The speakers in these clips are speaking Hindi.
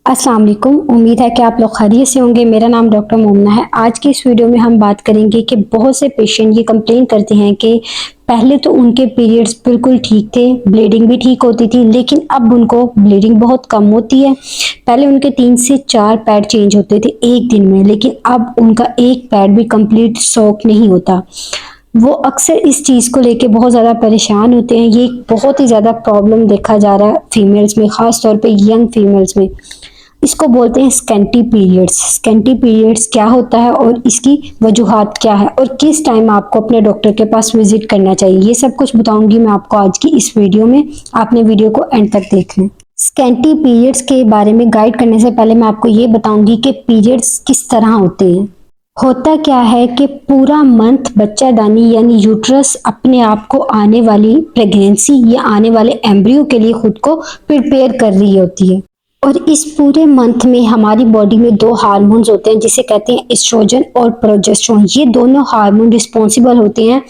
अस्सलाम वालेकुम। उम्मीद है कि आप लोग खैरियत से होंगे। मेरा नाम डॉक्टर मोमना है। आज की इस वीडियो में हम बात करेंगे कि बहुत से पेशेंट ये कंप्लेन करते हैं कि पहले तो उनके पीरियड्स बिल्कुल ठीक थे, ब्लीडिंग भी ठीक होती थी, लेकिन अब उनको ब्लीडिंग बहुत कम होती है। पहले उनके 3 से 4 पैड चेंज होते थे एक दिन में, लेकिन अब उनका एक पैड भी कंप्लीट सोक नहीं होता। वो अक्सर इस चीज़ को लेके बहुत ज़्यादा परेशान होते हैं। ये एक बहुत ही ज़्यादा प्रॉब्लम देखा जा रहा है फीमेल्स में, ख़ास तौर पे यंग फीमेल्स में। इसको बोलते हैं स्कैंटी पीरियड्स। स्कैंटी पीरियड्स क्या होता है और इसकी वजूहात क्या है और किस टाइम आपको अपने डॉक्टर के पास विजिट करना चाहिए, ये सब कुछ बताऊंगी मैं आपको आज की इस वीडियो में। आपने वीडियो को एंड तक देख लें। स्कैंटी पीरियड्स के बारे में गाइड करने से पहले मैं आपको ये बताऊंगी कि पीरियड्स किस तरह होते हैं। होता क्या है कि पूरा मंथ बच्चादानी यानी यूट्रस अपने आप को आने वाली प्रेगनेंसी या आने वाले एम्ब्रियो के लिए खुद को प्रिपेयर कर रही होती है। और इस पूरे मंथ में हमारी बॉडी में 2 हार्मोन्स होते हैं जिसे कहते हैं एस्ट्रोजन और प्रोजेस्टेरोन। ये दोनों हार्मोन रिस्पॉन्सिबल होते हैं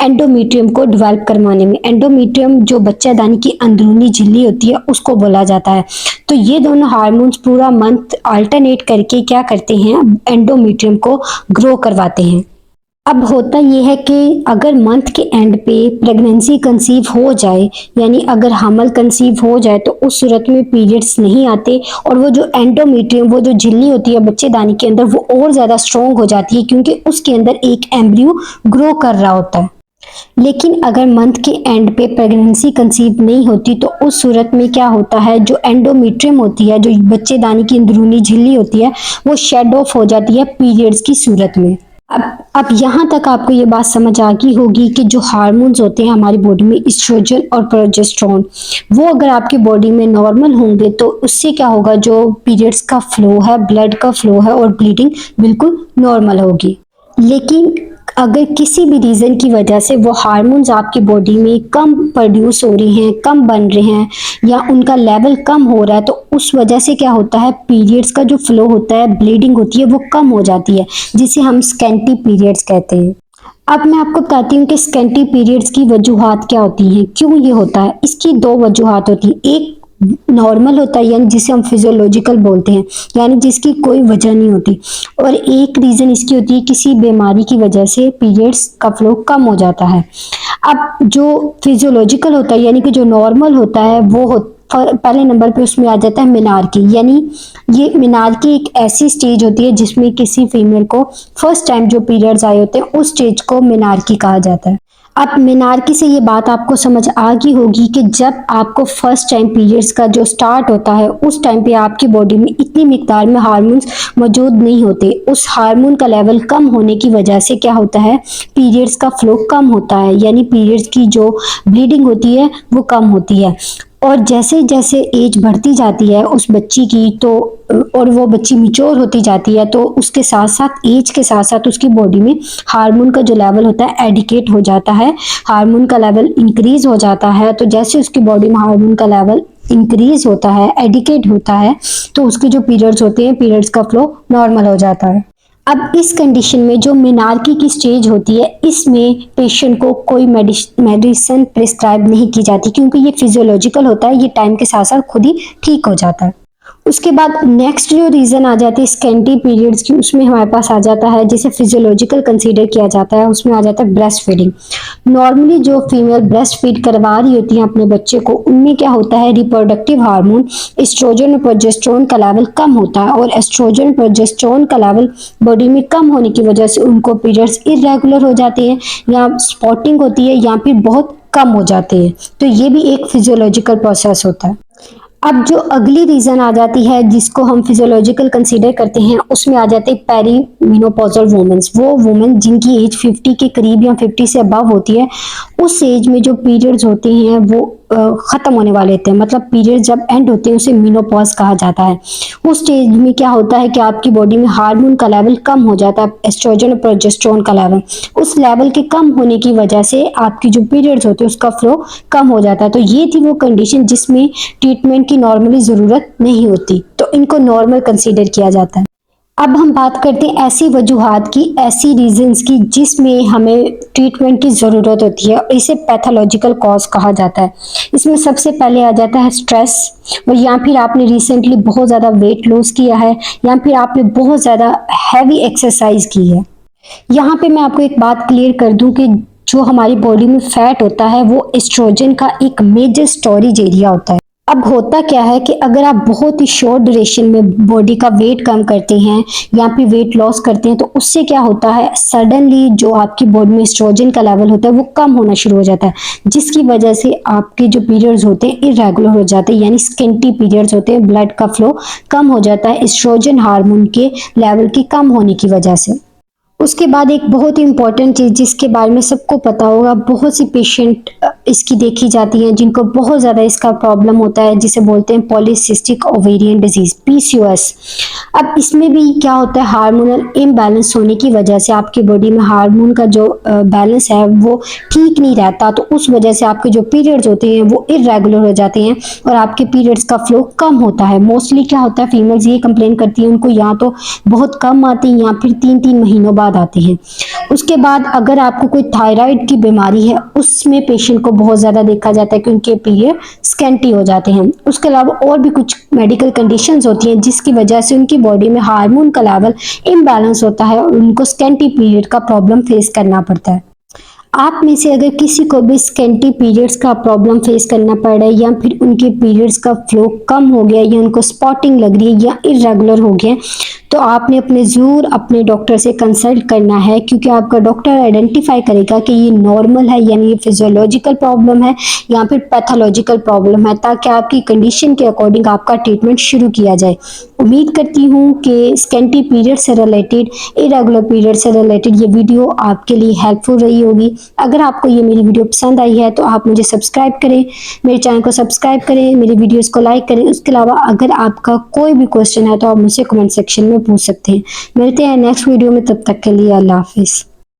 एंडोमेट्रियम को डेवलप करवाने में। एंडोमेट्रियम जो बच्चादानी की अंदरूनी झिल्ली होती है उसको बोला जाता है। तो ये दोनों हार्मोन्स पूरा मंथ अल्टरनेट करके क्या करते हैं, एंडोमेट्रियम को ग्रो करवाते हैं। अब होता ये है कि अगर मंथ के एंड पे प्रेगनेंसी कंसीव हो जाए, यानी अगर हमल कंसीव हो जाए, तो उस सूरत में पीरियड्स नहीं आते और वो जो एंडोमेट्रियम, वो जो झिल्ली होती है बच्चेदानी के अंदर, वो और ज़्यादा स्ट्रॉन्ग हो जाती है क्योंकि उसके अंदर एक एम्ब्रियो ग्रो कर रहा होता है। लेकिन अगर मंथ के एंड पे प्रेगनेंसी कंसीव नहीं होती तो उस सूरत में क्या होता है, जो एंडोमेट्रियम होती है, जो बच्चेदानी की अंदरूनी झिल्ली होती है, वो शेड ऑफ हो जाती है पीरियड्स की सूरत में। अब यहाँ तक आपको ये बात समझ आ गई होगी कि जो हार्मोन्स होते हैं हमारी बॉडी में, एस्ट्रोजन और प्रोजेस्टेरोन, वो अगर आपकी बॉडी में नॉर्मल होंगे तो उससे क्या होगा, जो पीरियड्स का फ्लो है, ब्लड का फ्लो है और ब्लीडिंग बिल्कुल नॉर्मल होगी। लेकिन अगर किसी भी रीज़न की वजह से वो हार्मोन्स आपकी बॉडी में कम प्रोड्यूस हो रही हैं, कम बन रहे हैं या उनका लेवल कम हो रहा है, तो उस वजह से क्या होता है, पीरियड्स का जो फ्लो होता है, ब्लीडिंग होती है, वो कम हो जाती है, जिसे हम स्कैंटी पीरियड्स कहते हैं। अब मैं आपको बताती हूँ कि स्कैंटी पीरियड्स की वजूहात क्या होती हैं, क्यों ये होता है। इसकी 2 वजूहात होती हैं। एक नॉर्मल होता है यानी जिसे हम फिजियोलॉजिकल बोलते हैं, यानी जिसकी कोई वजह नहीं होती, और एक रीज़न इसकी होती है किसी बीमारी की वजह से पीरियड्स का फ्लो कम हो जाता है। अब जो फिजियोलॉजिकल होता है यानी कि जो नॉर्मल होता है वो पहले नंबर पे उसमें आ जाता है मेनार्की। यानी ये मेनार्की एक ऐसी स्टेज होती है जिसमें किसी फीमेल को फर्स्ट टाइम जो पीरियड्स आए होते हैं उस स्टेज को मेनार्की कहा जाता है। अब मेनार्की से ये बात आपको समझ आ गई होगी कि जब आपको फर्स्ट टाइम पीरियड्स का जो स्टार्ट होता है उस टाइम पे आपकी बॉडी में इतनी मिकदार में हार्मोन्स मौजूद नहीं होते। उस हार्मोन का लेवल कम होने की वजह से क्या होता है, पीरियड्स का फ्लो कम होता है, यानी पीरियड्स की जो ब्लीडिंग होती है वो कम होती है। और जैसे जैसे एज बढ़ती जाती है उस बच्ची की, तो और वो बच्ची मिच्योर होती जाती है, तो उसके साथ साथ एज के साथ साथ उसकी बॉडी में हार्मोन का जो लेवल होता है एडिकेट हो जाता है, हार्मोन का लेवल इंक्रीज हो जाता है। तो जैसे उसकी बॉडी में हार्मोन का लेवल इंक्रीज होता है, एडिकेट होता है, तो उसके जो पीरियड्स होते हैं, पीरियड्स का फ्लो नॉर्मल हो जाता है। अब इस कंडीशन में जो मेनार्की की स्टेज होती है, इसमें पेशेंट को कोई मेडिसिन प्रिस्क्राइब नहीं की जाती क्योंकि ये फिजियोलॉजिकल होता है, ये टाइम के साथ साथ खुद ही ठीक हो जाता है। उसके बाद नेक्स्ट जो रीज़न आ जाती है स्कैंटी पीरियड्स की, उसमें हमारे पास आ जाता है जिसे फिजियोलॉजिकल कंसीडर किया जाता है, उसमें आ जाता है ब्रेस्ट फीडिंग। नॉर्मली जो फीमेल ब्रेस्ट फीड करवा रही होती है अपने बच्चे को, उनमें क्या होता है, रिप्रोडक्टिव हार्मोन एस्ट्रोजन और प्रोजेस्टेरोन का लेवल कम होता है, और एस्ट्रोजन प्रोजेस्टेरोन का लेवल बॉडी में कम होने की वजह से उनको पीरियड्स इरेगुलर हो जाते हैं, या स्पॉटिंग होती है, या फिर बहुत कम हो जाते हैं। तो ये भी एक फिजियोलॉजिकल प्रोसेस होता है। अब जो अगली रीजन आ जाती है जिसको हम फिजियोलॉजिकल कंसीडर करते हैं, उसमें आ जाते हैं पेरीमेनोपॉजल वुमेन्स। वो वुमेन जिनकी एज 50 के करीब या 50 से अबव होती है, उस एज में जो पीरियड्स होते हैं वो खत्म होने वाले होते हैं, मतलब पीरियड जब एंड होते हैं उसे मेनोपॉज कहा जाता है। उस स्टेज में क्या होता है कि आपकी बॉडी में हार्मोन का लेवल कम हो जाता है, एस्ट्रोजन और प्रोजेस्टेरोन का लेवल, उस लेवल के कम होने की वजह से आपकी जो पीरियड्स होते हैं उसका फ्लो कम हो जाता है। तो ये थी वो कंडीशन जिसमें ट्रीटमेंट की नॉर्मली ज़रूरत नहीं होती, तो इनको नॉर्मल कंसीडर किया जाता है। अब हम बात करते हैं ऐसी वजूहात की, ऐसी रीजंस की जिसमें हमें ट्रीटमेंट की ज़रूरत होती है और इसे पैथोलॉजिकल कॉज कहा जाता है। इसमें सबसे पहले आ जाता है स्ट्रेस, और या फिर आपने रिसेंटली बहुत ज़्यादा वेट लॉस किया है, या फिर आपने बहुत ज़्यादा हैवी एक्सरसाइज की है। यहाँ पे मैं आपको एक बात क्लियर कर दूं कि जो हमारी बॉडी में फैट होता है वो एस्ट्रोजन का एक मेजर स्टोरेज एरिया होता है। अब होता क्या है कि अगर आप बहुत ही शॉर्ट ड्यूरेशन में बॉडी का वेट कम करते हैं या फिर वेट लॉस करते हैं, तो उससे क्या होता है, सडनली जो आपकी बॉडी में एस्ट्रोजन का लेवल होता है वो कम होना शुरू हो जाता है, जिसकी वजह से आपके जो पीरियड्स होते हैं इरेगुलर हो जाते हैं, यानी स्किंटी पीरियड्स होते हैं, ब्लड का फ्लो कम हो जाता है एस्ट्रोजन हार्मोन के लेवल के कम होने की वजह से। उसके बाद एक बहुत ही इंपॉर्टेंट चीज़ जिसके बारे में सबको पता होगा, बहुत सी पेशेंट इसकी देखी जाती हैं जिनको बहुत ज़्यादा इसका प्रॉब्लम होता है, जिसे बोलते हैं पॉलीसिस्टिक ओवेरियन डिजीज, पीसीओएस। अब इसमें भी क्या होता है, हार्मोनल इम्बैलेंस होने की वजह से आपकी बॉडी में हार्मोन का जो बैलेंस है वो ठीक नहीं रहता, तो उस वजह से आपके जो पीरियड्स होते हैं वो इरेगुलर हो जाते हैं और आपके पीरियड्स का फ्लो कम होता है। मोस्टली क्या होता है, फीमेल्स ये कंप्लेन करती हैं उनको या तो बहुत कम आती हैं या फिर 3-3 महीनों बाद आती हैं। उसके बाद अगर आपको कोई थायराइड की बीमारी है, उसमें पेशेंट को बहुत ज़्यादा देखा जाता है कि उनके पीरियड स्कैंटी हो जाते हैं। उसके अलावा और भी कुछ मेडिकल कंडीशंस होती हैं जिसकी वजह से उनकी बॉडी में हार्मोन का लेवल इम्बैलेंस होता है और उनको स्कैंटी पीरियड का प्रॉब्लम फेस करना पड़ता है। आप में से अगर किसी को भी स्कैंटी पीरियड्स का प्रॉब्लम फेस करना पड़ रहा है, या फिर उनके पीरियड्स का फ्लो कम हो गया, या उनको स्पॉटिंग लग रही है या इरेगुलर हो गया, तो आपने ज़रूर अपने डॉक्टर से कंसल्ट करना है, क्योंकि आपका डॉक्टर आइडेंटिफाई करेगा कि ये नॉर्मल है यानी ये फिजियोलॉजिकल प्रॉब्लम है या फिर पैथोलॉजिकल प्रॉब्लम है, ताकि आपकी कंडीशन के अकॉर्डिंग आपका ट्रीटमेंट शुरू किया जाए। उम्मीद करती हूँ कि स्कैंटी पीरियड से रिलेटेड, इरेगुलर पीरियड से रिलेटेड ये वीडियो आपके लिए हेल्पफुल रही होगी। अगर आपको ये मेरी वीडियो पसंद आई है तो आप मुझे सब्सक्राइब करें, मेरे चैनल को सब्सक्राइब करें, मेरी वीडियोस को लाइक करें। उसके अलावा अगर आपका कोई भी क्वेश्चन है तो आप मुझसे कमेंट सेक्शन में पूछ सकते हैं। मिलते हैं नेक्स्ट वीडियो में, तब तक के लिए अल्लाह हाफिज़।